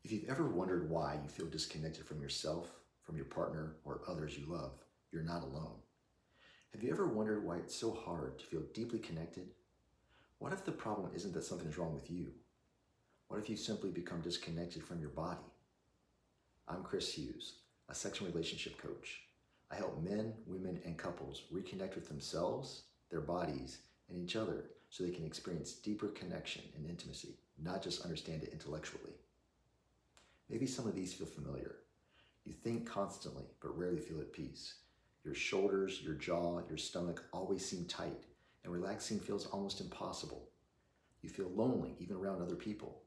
If you've ever wondered why you feel disconnected from yourself, from your partner, or others you love, you're not alone. Have you ever wondered why it's so hard to feel deeply connected? What if the problem isn't that something's wrong with you? What if you simply become disconnected from your body? I'm Chris Hughes, a sex and relationship coach. I help men, women, and couples reconnect with themselves, their bodies, and each other so they can experience deeper connection and intimacy, not just understand it intellectually. Maybe some of these feel familiar. You think constantly, but rarely feel at peace. Your shoulders, your jaw, your stomach always seem tight, and relaxing feels almost impossible. You feel lonely even around other people.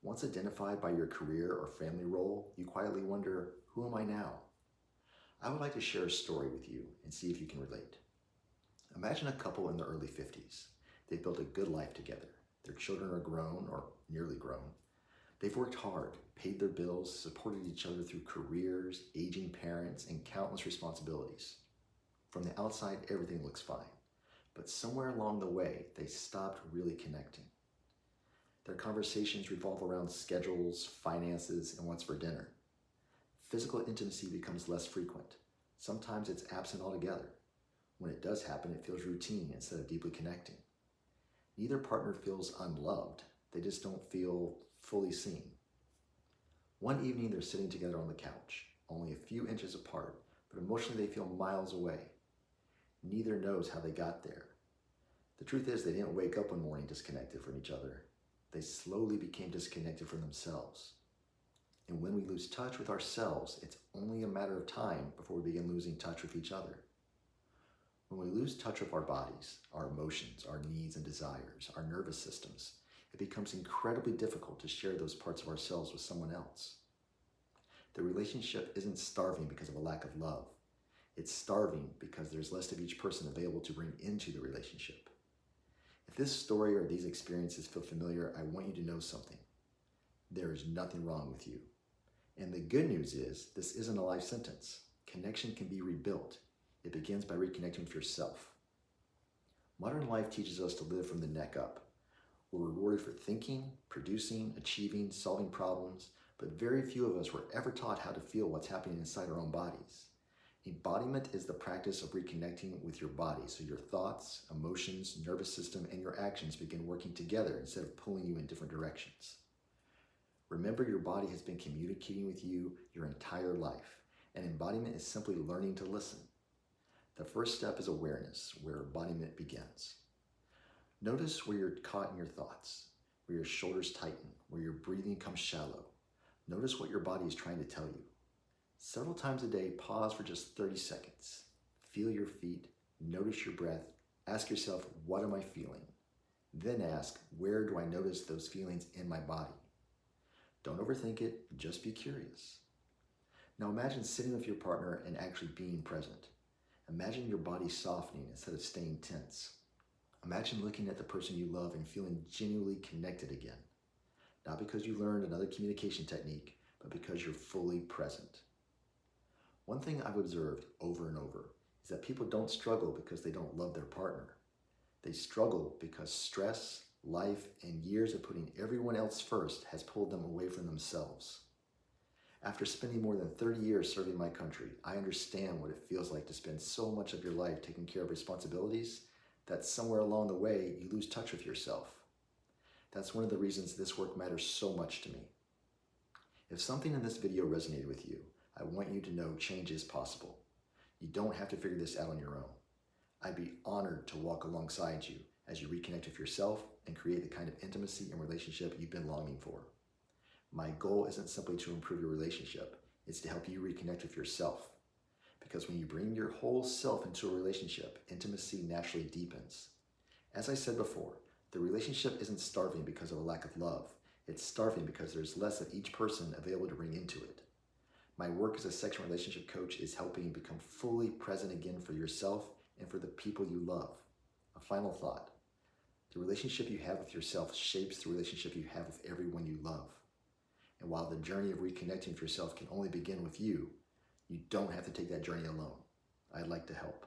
Once identified by your career or family role, you quietly wonder, who am I now? I would like to share a story with you and see if you can relate. Imagine a couple in their early 50s. They've built a good life together. Their children are grown or nearly grown. They've worked hard, paid their bills, supported each other through careers, aging parents, and countless responsibilities. From the outside, everything looks fine. But somewhere along the way, they stopped really connecting. Their conversations revolve around schedules, finances, and what's for dinner. Physical intimacy becomes less frequent. Sometimes it's absent altogether. When it does happen, it feels routine instead of deeply connecting. Neither partner feels unloved. They just don't feel fully seen. One evening, they're sitting together on the couch, only a few inches apart, but emotionally they feel miles away. Neither knows how they got there. The truth is, they didn't wake up one morning disconnected from each other. They slowly became disconnected from themselves. And when we lose touch with ourselves, it's only a matter of time before we begin losing touch with each other. When we lose touch with our bodies, our emotions, our needs and desires, our nervous systems, it becomes incredibly difficult to share those parts of ourselves with someone else. The relationship isn't starving because of a lack of love. It's starving because there's less of each person available to bring into the relationship. If this story or these experiences feel familiar, I want you to know something. There is nothing wrong with you. And the good news is, this isn't a life sentence. Connection can be rebuilt. It begins by reconnecting with yourself. Modern life teaches us to live from the neck up. We're rewarded for thinking, producing, achieving, solving problems, but very few of us were ever taught how to feel what's happening inside our own bodies. Embodiment is the practice of reconnecting with your body so your thoughts, emotions, nervous system, and your actions begin working together instead of pulling you in different directions. Remember, your body has been communicating with you your entire life, and embodiment is simply learning to listen. The first step is awareness, where embodiment begins. Notice where you're caught in your thoughts, where your shoulders tighten, where your breathing comes shallow. Notice what your body is trying to tell you. Several times a day, pause for just 30 seconds. Feel your feet, notice your breath, ask yourself, what am I feeling? Then ask, where do I notice those feelings in my body? Don't overthink it, just be curious. Now imagine sitting with your partner and actually being present. Imagine your body softening instead of staying tense. Imagine looking at the person you love and feeling genuinely connected again. Not because you learned another communication technique, but because you're fully present. One thing I've observed over and over is that people don't struggle because they don't love their partner. They struggle because stress, life, and years of putting everyone else first has pulled them away from themselves. After spending more than 30 years serving my country, I understand what it feels like to spend so much of your life taking care of responsibilities that somewhere along the way you lose touch with yourself. That's one of the reasons this work matters so much to me. If something in this video resonated with you, I want you to know change is possible. You don't have to figure this out on your own. I'd be honored to walk alongside you as you reconnect with yourself and create the kind of intimacy and relationship you've been longing for. My goal isn't simply to improve your relationship, it's to help you reconnect with yourself. Because when you bring your whole self into a relationship, intimacy naturally deepens. As I said before, the relationship isn't starving because of a lack of love. It's starving because there's less of each person available to bring into it. My work as a sexual relationship coach is helping you become fully present again for yourself and for the people you love. A final thought. The relationship you have with yourself shapes the relationship you have with everyone you love. And while the journey of reconnecting with yourself can only begin with you, you don't have to take that journey alone. I'd like to help.